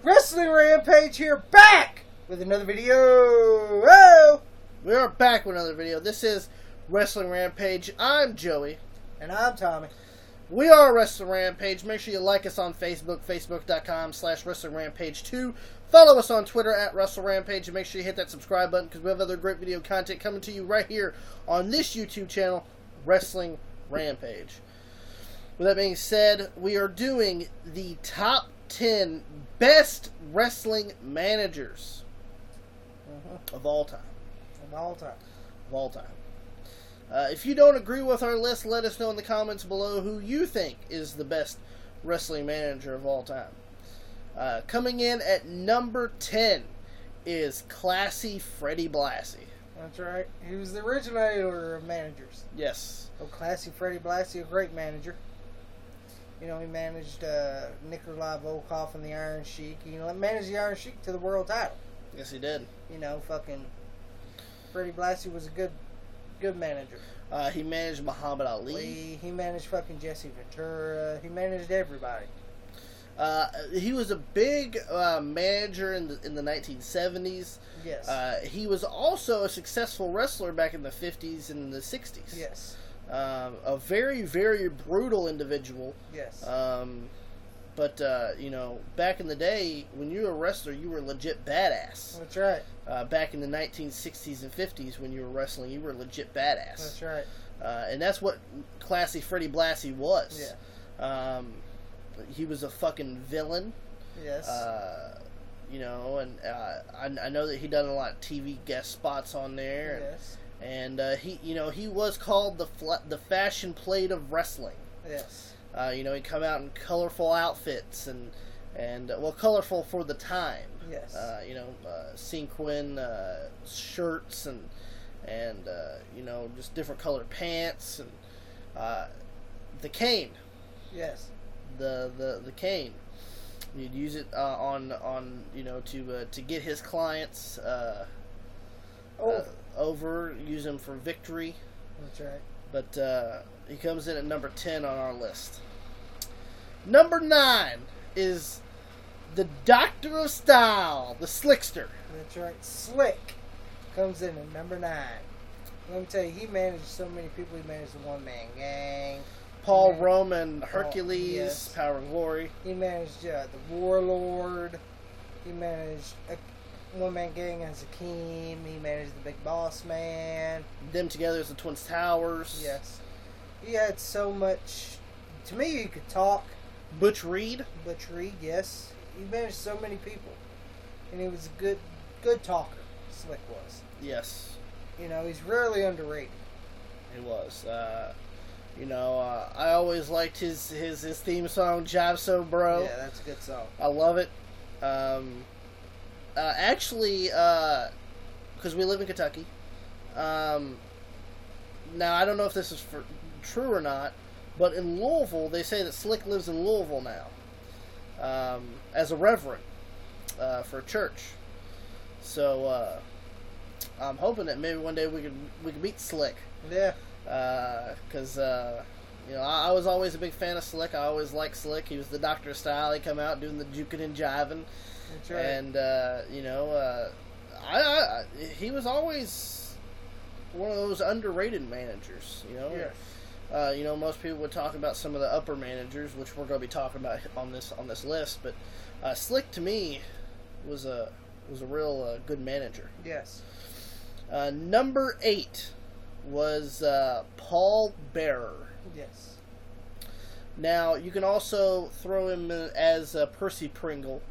Wrestling Rampage here, back with another video. Whoa! We are back with another video. This is Wrestling Rampage. I'm Joey. And I'm Tommy. We are Wrestling Rampage. Make sure you like us on Facebook, facebook.com/Wrestling Rampage 2. Follow us on Twitter at Wrestle Rampage, and make sure you hit that subscribe button because we have other great video content coming to you right here on this YouTube channel, Wrestling Rampage. With that being said, we are doing the top 10 best wrestling managers of all time. Of all time. Of all time. If you don't agree with our list, let us know in the comments below who you think is the best wrestling manager of all time. Coming in at number 10 is classy Freddie Blassie. That's right. He was the originator of managers. Yes. Oh, classy Freddie Blassie, a great manager. You know, he managed Nikolai Volkov and the Iron Sheik. He managed the Iron Sheik to the world title. Yes, he did. You know, fucking Freddie Blassie was a good manager. He managed Muhammad Ali. He managed fucking Jesse Ventura. He managed everybody. He was a big manager in the 1970s. Yes. He was also a successful wrestler back in the 50s and the 60s. Yes. A very, very brutal individual. Yes. But you know, back in the day, when you were a wrestler, you were legit badass. That's right. Back in the 1960s and 50s, when you were wrestling, you were legit badass. That's right. And that's what classy Freddie Blassie was. Yeah. He was a fucking villain. Yes. You know, and I know that he done a lot of TV guest spots on there. Yes. And he was called the fashion plate of wrestling. Yes. You know, he'd come out in colorful outfits and well, colorful for the time. Yes. You know, sequin shirts and you know, just different colored pants and the cane. Yes. The cane. You'd use it on you know, to get his clients over, use them for victory. That's right. But he comes in at number 10 on our list. Number 9 is the Doctor of Style, the Slickster. That's right. Slick comes in at number 9. Let me tell you, he managed so many people. He managed the One Man Gang. Paul Roman, Hercules, yes. Power and Glory. He managed the Warlord. He managed One Man Gang as Akeem. He managed the Big Boss Man. Them together as the Twin Towers. Yes. He had so much. To me, he could talk. Butch Reed. Butch Reed, yes. He managed so many people. And he was a good talker, Slick was. Yes. You know, he's really underrated. He was. You know, I always liked his theme song, Jive So Bro. Yeah, that's a good song. I love it. Actually, because we live in Kentucky. Now, I don't know if this is true or not, but in Louisville, they say that Slick lives in Louisville now, as a reverend for a church. So I'm hoping that maybe one day we could meet Slick. Yeah. Because you know, I was always a big fan of Slick. I always liked Slick. He was the Doctor of Style. He come out doing the juking and jiving. That's right. And you know, he was always one of those underrated managers. You know. Yes. You know, most people would talk about some of the upper managers, which we're going to be talking about on this list. But Slick to me was a real good manager. Yes. Number 8 was Paul Bearer. Yes. Now, you can also throw him as Percy Pringle,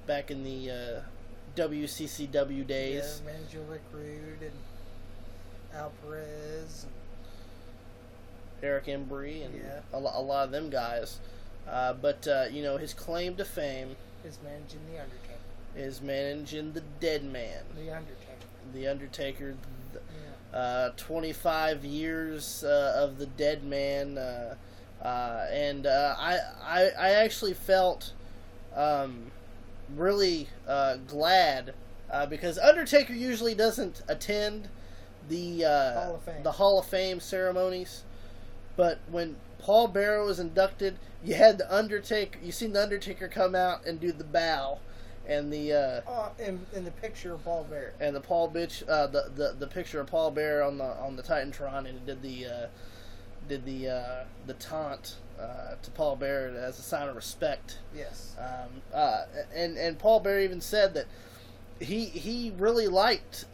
back in the WCCW days. Yeah, manager Rick Rude and Al Perez. And Eric Embry and yeah. a lot of them guys. But, you know, his claim to fame is managing The Undertaker. Is managing the Dead Man. The Undertaker. The Undertaker. Yeah. 25 years of the Dead Man. And I actually felt really glad because Undertaker usually doesn't attend the Hall of Fame ceremonies. But when Paul Bearer was inducted, you had the Undertaker. You seen the Undertaker come out and do the bow, and the in the picture of Paul Bearer and the the picture of Paul Bearer on the Titantron, and did the taunt to Paul Bearer as a sign of respect. Yes. And Paul Bearer even said that he really liked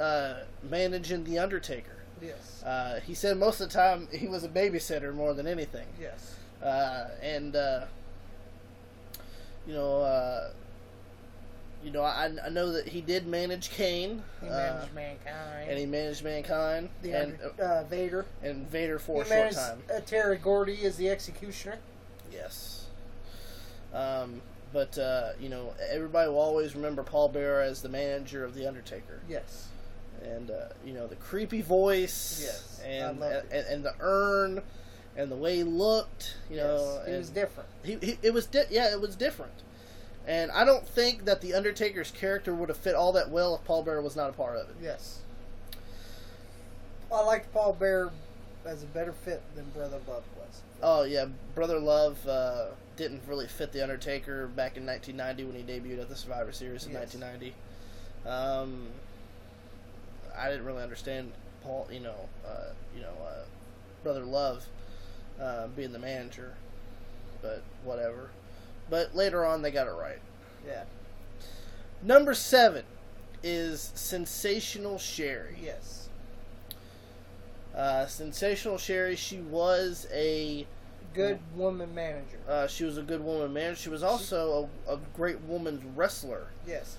managing the Undertaker. Yes. He said most of the time he was a babysitter more than anything. Yes. I know that he did manage Kane. He managed Mankind. And he managed Mankind. Vader. And Vader for a short time. Terry Gordy as the Executioner. Yes. But everybody will always remember Paul Bearer as the manager of The Undertaker. Yes. And, the creepy voice. Yes. And the urn. And the way he looked. He was different. It was different. And I don't think that The Undertaker's character would have fit all that well if Paul Bearer was not a part of it. Yes. I liked Paul Bearer as a better fit than Brother Love was. Oh, yeah. Brother Love didn't really fit The Undertaker back in 1990 when he debuted at the Survivor Series in 1990. I didn't really understand Brother Love being the manager. But whatever. But later on, they got it right. Yeah. Number 7 is Sensational Sherri. Yes. Sensational Sherri, she was a good woman manager. She was a good woman manager. She was also a great woman's wrestler. Yes.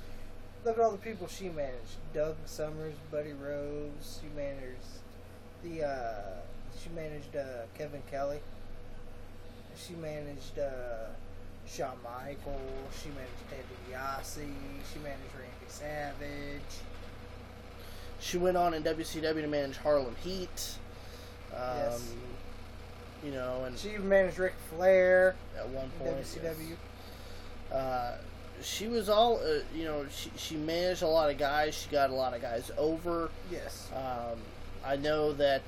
Look at all the people she managed. Doug Summers, Buddy Rose. She managed Kevin Kelly. She managed Shawn Michaels. She managed Ted DiBiase. She managed Randy Savage. She went on in WCW to manage Harlem Heat. Yes. And she even managed Ric Flair at one point. WCW. Yes. She was all, she managed a lot of guys. She got a lot of guys over. Yes. I know that,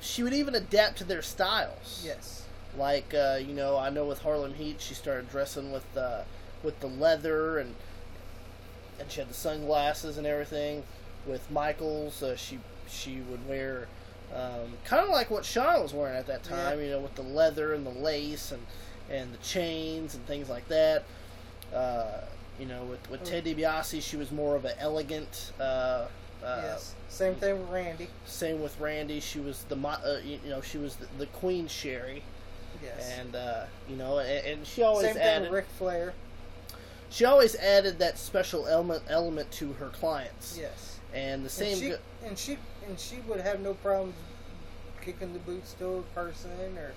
she would even adapt to their styles. Yes. Like, I know with Harlem Heat, she started dressing with the leather, and she had the sunglasses and everything. With Michaels, she would wear kind of like what Shawn was wearing at that time, with the leather and the lace and the chains and things like that. With Ted DiBiase, she was more of an elegant. Yes. Same thing with Randy. Same with Randy. She was she was the Queen Sherri. Yes. And and she always same thing with Ric Flair. She always added that special element to her clients. Yes. And the same. And she would have no problem kicking the boots to a person or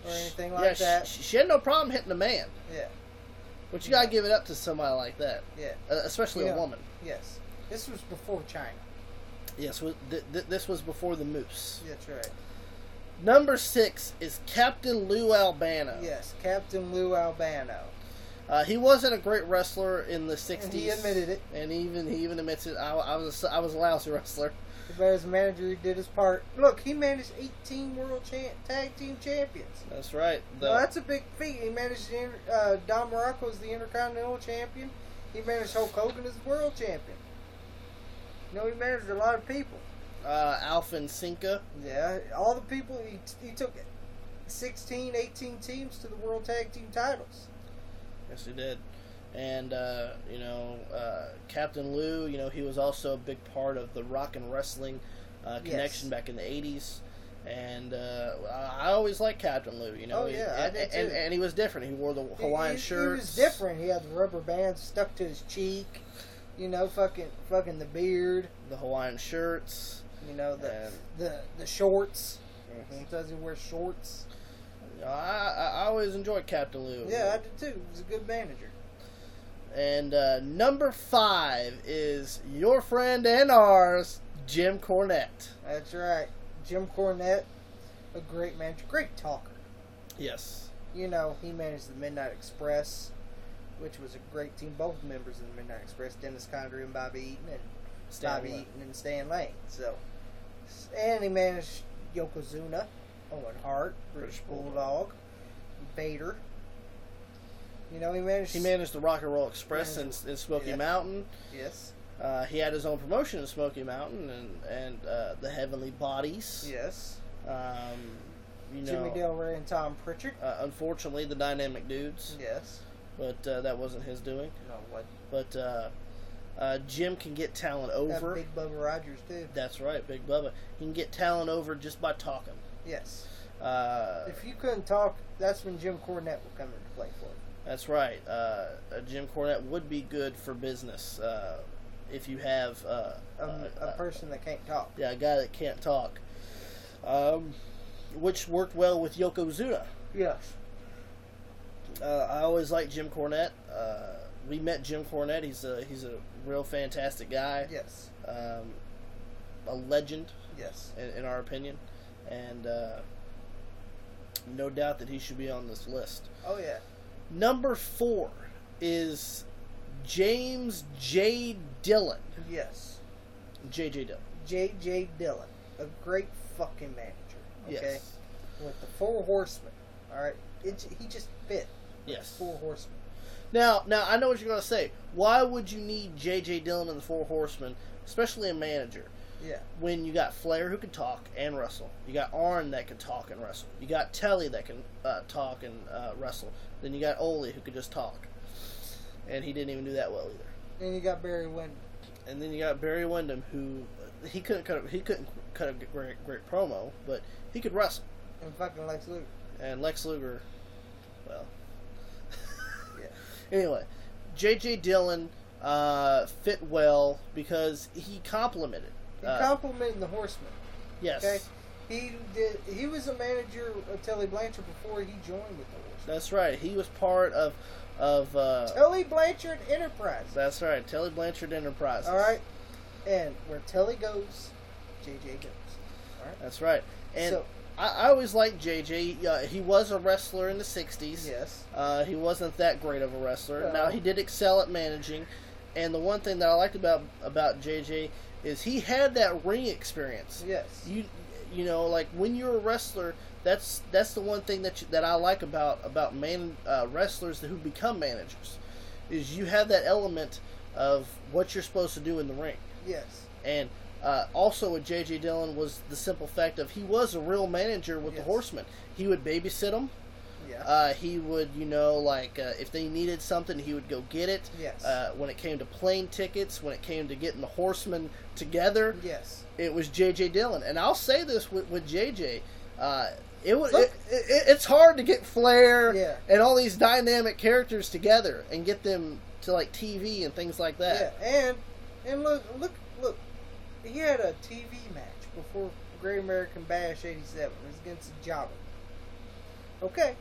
anything like that. She had no problem hitting a man. Yeah. But you gotta give it up to somebody like that. Yeah. Especially a woman. Yes. This was before China. Yes. This was before the Moose. That's right. Number 6 is Captain Lou Albano. Yes, Captain Lou Albano. He wasn't a great wrestler in the 60s. And he admitted it. And he even admits it. I was a lousy wrestler. But as manager, he did his part. Look, he managed 18 world tag team champions. That's right. That's a big feat. He managed Don Morocco as the Intercontinental Champion. He managed Hulk Hogan as the World Champion. He managed a lot of people. Alpha and Sinca. Yeah, all the people. He took 16, 18 teams to the World Tag Team titles. Yes, he did. And, Captain Lou, he was also a big part of the rock and wrestling connection back in the 80s. And I always liked Captain Lou, Oh, yeah, I did too. And he was different. He wore the Hawaiian shirts. He was different. He had the rubber bands stuck to his cheek. Fucking the beard. The Hawaiian shirts. The shorts. Sometimes he wears shorts. I always enjoyed Captain Lou. Yeah, I did too. He was a good manager. And number 5 is your friend and ours, Jim Cornette. That's right. Jim Cornette, a great manager, great talker. Yes. He managed the Midnight Express, which was a great team. Both members of the Midnight Express, Dennis Condrey and Bobby Eaton, and Stan Lane. So, and he managed Yokozuna, Owen Hart, British Bulldog, Vader. You know, he managed the Rock and Roll Express in Smoky Mountain. Yes. He had his own promotion in Smoky Mountain and the Heavenly Bodies. Yes. You know, Jimmy Del Rey and Tom Pritchard. Unfortunately, the Dynamic Dudes. Yes. But that wasn't his doing. No, what? But Jim can get talent over. Big Bubba Rogers, too. That's right, Big Bubba. He can get talent over just by talking. Yes. If you couldn't talk, that's when Jim Cornette would come into play for you. That's right. Jim Cornette would be good for business if you have a person that can't talk. Yeah, a guy that can't talk. Which worked well with Yokozuna. Yes. I always liked Jim Cornette. We met Jim Cornette. He's a real fantastic guy. Yes. A legend. Yes. In our opinion, and no doubt that he should be on this list. Oh yeah. Number 4 is James J. Dillon. Yes. J.J. Dillon. J.J. Dillon, a great fucking manager. Okay. Yes. With the Four Horsemen. All right. He just fit. Yes. Four Horsemen. Now I know what you're going to say. Why would you need J.J. Dillon and the Four Horsemen, especially a manager? Yeah. When you got Flair who can talk and wrestle. You got Arn that can talk and wrestle. You got Telly that can talk and wrestle. Then you got Ole who could just talk. And he didn't even do that well either. And you got Barry Windham. And then you got Barry Windham who he couldn't cut a great promo, but he could wrestle. And fucking Lex Luger. And Lex Luger, well. Yeah. Anyway, J.J. Dillon fit well because he complimented. He complimented the Horsemen. Yes. Okay. He was a manager of Tully Blanchard before he joined with the Horsemen. That's right. He was part of Tully Blanchard Enterprises. That's right. Tully Blanchard Enterprises. All right. And where Tully goes, JJ goes. All right. That's right. And so, I always liked JJ. He was a wrestler in the 60s. Yes. He wasn't that great of a wrestler. No. Now, he did excel at managing. And the one thing that I liked about JJ is he had that ring experience. Yes. You know, like when you're a wrestler, that's the one thing that I like about wrestlers who become managers, is you have that element of what you're supposed to do in the ring. Yes. And also with J.J. Dillon was the simple fact of he was a real manager with the Horsemen. He would babysit them. Yeah. He would, if they needed something, he would go get it. Yes. When it came to plane tickets, when it came to getting the Horsemen together, yes, it was J.J. Dillon. And I'll say this with J.J., it's hard to get Flair and all these dynamic characters together and get them to like TV and things like that. Yeah, and look, he had a TV match before Great American Bash '87. It was against a jobber. Okay.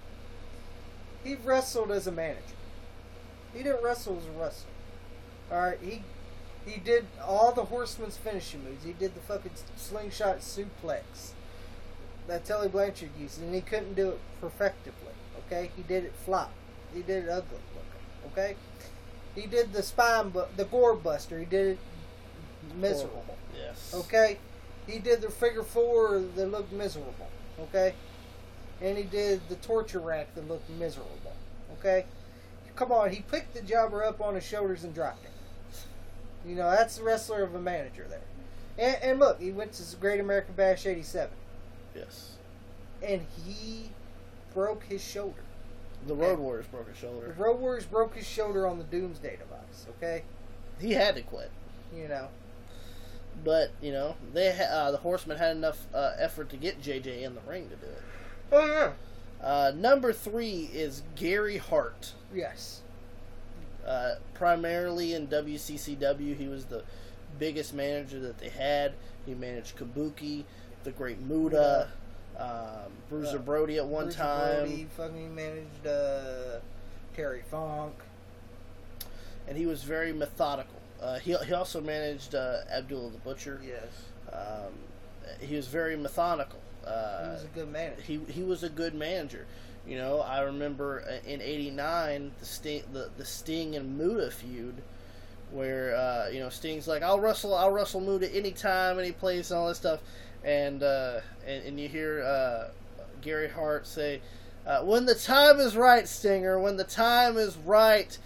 He wrestled as a manager. He didn't wrestle as a wrestler. Alright, he did all the Horsemen's finishing moves. He did the fucking slingshot suplex that Tully Blanchard used, and he couldn't do it perfectively. Okay? He did it flop. He did it ugly looking. Okay? He did the gore buster. He did it miserable. Yes. Okay? He did the figure four that looked miserable. Okay? And he did the torture rack that looked miserable. Okay? Come on, he picked the jobber up on his shoulders and dropped him. You know, that's the wrestler of a manager there. And look, he went to Great American Bash '87. Yes. And he broke his shoulder. The Road Warriors broke his shoulder. The Road Warriors broke his shoulder on the Doomsday device, okay? He had to quit. You know. But, you know, the Horsemen had enough effort to get JJ in the ring to do it. Oh, yeah. Number 3 is Gary Hart. Yes. Primarily in WCCW, he was the biggest manager that they had. He managed Kabuki, the Great Muta, Bruiser Brody at one time. Brody fucking managed Terry Funk. And he was very methodical. He also managed Abdullah the Butcher. Yes. He was very methodical. He was a good manager. He was a good manager. You know, I remember in '89 the Sting and Muta feud, where you know, Sting's like, I'll wrestle Muta anytime, any place, and all this stuff, and you hear Gary Hart say, "When the time is right, Stinger. When the time is right,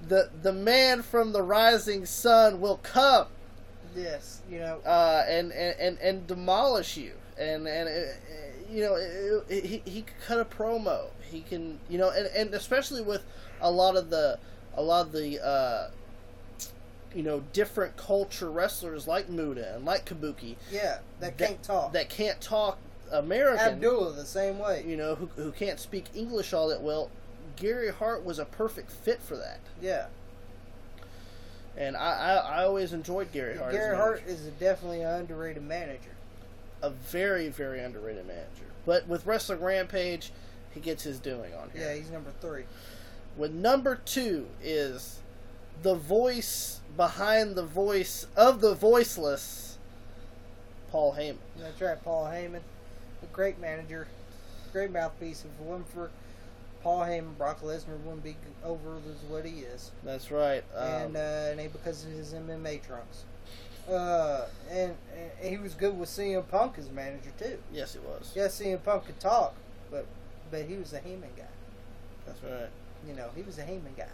the man from the rising sun will come." Yes, you know, and demolish you, and he can cut a promo. He can, and especially with a lot of the different culture wrestlers like Muda and like Kabuki. Yeah, that can't talk American. Abdullah the same way. Who can't speak English all that well. Gary Hart was a perfect fit for that. Yeah. And I always enjoyed Gary Hart. Gary Hart is definitely an underrated manager. A very, very underrated manager. But with Wrestling Rampage, he gets his doing on here. Yeah, he's number 3. With number 2 is the voice behind the voice of the voiceless, Paul Heyman. That's right, Paul Heyman. A great manager. Great mouthpiece. If it wasn't for Paul Heyman, Brock Lesnar wouldn't be over as what he is. That's right. And ain't because of his MMA trunks. And he was good with CM Punk as manager too. Yes, he was. Yeah, CM Punk could talk, but he was a Heyman guy. That's right. He was a Heyman guy.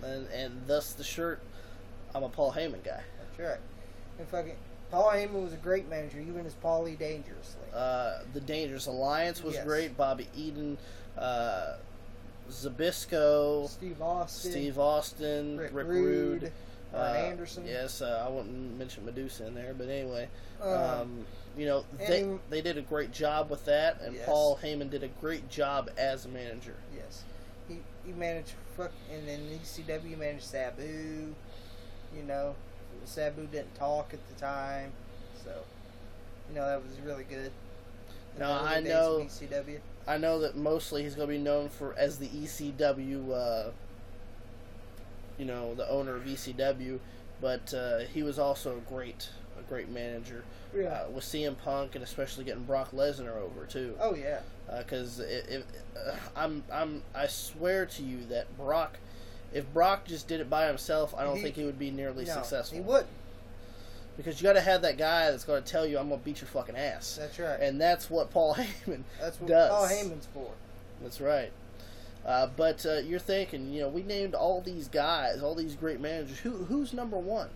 And thus the shirt, I'm a Paul Heyman guy. That's right. And Paul Heyman was a great manager, even as Paulie Dangerously. The Dangerous Alliance was Yes. great. Bobby Eaton, Zbyszko, Steve Austin, Rick Rude, Arn Anderson. Yes, I wouldn't mention Medusa in there, but anyway, and they did a great job with that, and Yes. Paul Heyman did a great job as a manager. Yes, he managed and then ECW managed Sabu. Sabu didn't talk at the time, so that was really good. Now I know that mostly he's going to be known as the ECW, the owner of ECW, but he was also a great manager. Yeah. With CM Punk and especially getting Brock Lesnar over too. Oh yeah. Because I swear to you that if Brock just did it by himself, I don't think he would be nearly successful. He wouldn't. Because you got to have that guy that's going to tell you, "I'm going to beat your fucking ass." That's right. And that's what Paul Heyman That's what does. Paul Heyman's for. That's right. But you're thinking, we named all these guys, all these great managers. Who's number 1?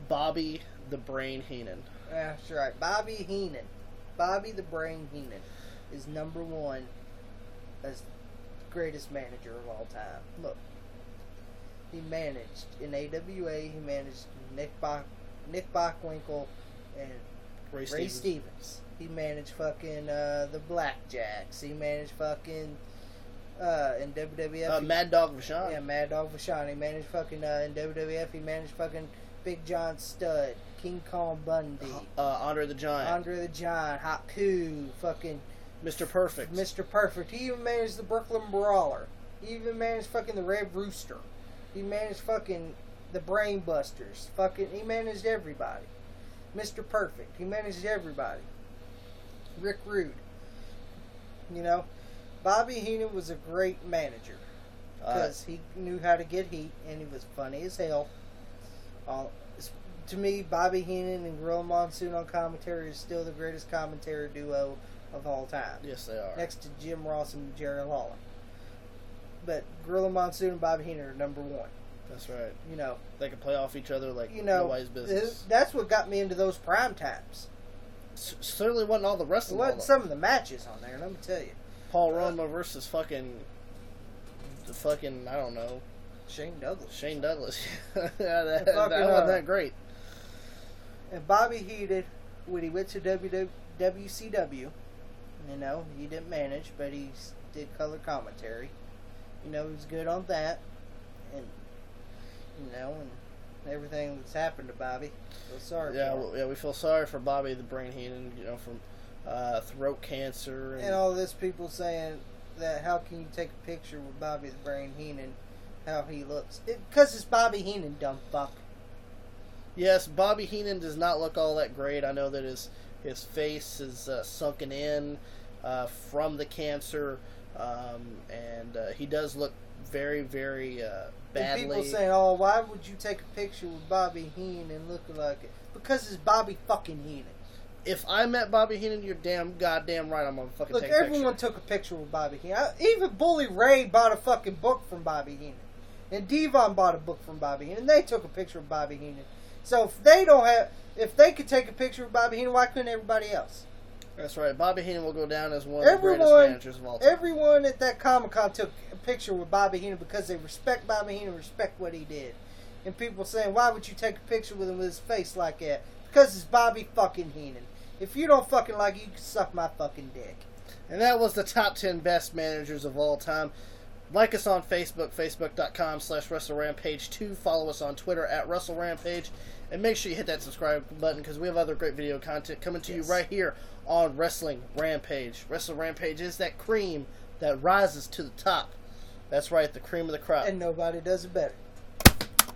Bobby the Brain Heenan. That's right. Bobby Heenan. Bobby the Brain Heenan is number 1 as the greatest manager of all time. Look, he managed in AWA. He managed Nick Bockwinkel and Ray Stevens. He managed fucking the Blackjacks. He managed fucking in WWF. Mad Dog Vachon. Yeah, Mad Dog Vachon. He managed fucking in WWF. He managed fucking Big John Studd, King Kong Bundy, Andre the Giant, Haku, fucking Mr. Perfect. He even managed the Brooklyn Brawler. He even managed fucking the Red Rooster. He managed fucking the Brain Busters. He managed everybody. Mr. Perfect. He managed everybody. Rick Rude. Bobby Heenan was a great manager because he knew how to get heat and he was funny as hell. To me, Bobby Heenan and Gorilla Monsoon on commentary is still the greatest commentary duo of all time. Yes, they are. Next to Jim Ross and Jerry Lawler. But Gorilla Monsoon and Bobby Heenan are number 1. That's right. They can play off each other like nobody's business. That's what got me into those prime times. Certainly wasn't all the wrestling. It wasn't some of the matches on there, let me tell you. Paul Roma versus I don't know. Shane Douglas. that wasn't that great. And Bobby Heenan, when he went to WCW, he didn't manage, but he did color commentary. He was good on that. And, and everything that's happened to Bobby. Feel sorry for him. Yeah, we feel sorry for Bobby the Brain Heenan, from throat cancer. And all this people saying that how can you take a picture with Bobby the Brain Heenan, how he looks. Because it's Bobby Heenan, dumb fuck. Yes, Bobby Heenan does not look all that great. I know that his face is sunken in from the cancer, and he does look very, very badly. And people saying, "Oh, why would you take a picture with Bobby Heenan and look like it?" because it's Bobby fucking Heenan. If I met Bobby Heenan, you're damn goddamn right I'm gonna fucking Look, take a picture. everyone took a picture with Bobby Heenan. Even Bully Ray bought a fucking book from Bobby Heenan. And Devon bought a book from Bobby Heenan. They took a picture of Bobby Heenan. So if they could take a picture of Bobby Heenan, why couldn't everybody else? That's right. Bobby Heenan will go down as one of the greatest managers of all time. Everyone at that Comic-Con took a picture with Bobby Heenan because they respect Bobby Heenan, respect what he did. And people saying, why would you take a picture with him with his face like that? Because it's Bobby fucking Heenan. If you don't fucking like it, you can suck my fucking dick. And that was the top 10 best managers of all time. Like us on Facebook, facebook.com/WrestleRampage2. Follow us on Twitter at WrestleRampage. And make sure you hit that subscribe button because we have other great video content coming to you right here on Wrestling Rampage. Wrestling Rampage is that cream that rises to the top. That's right, the cream of the crop. And nobody does it better.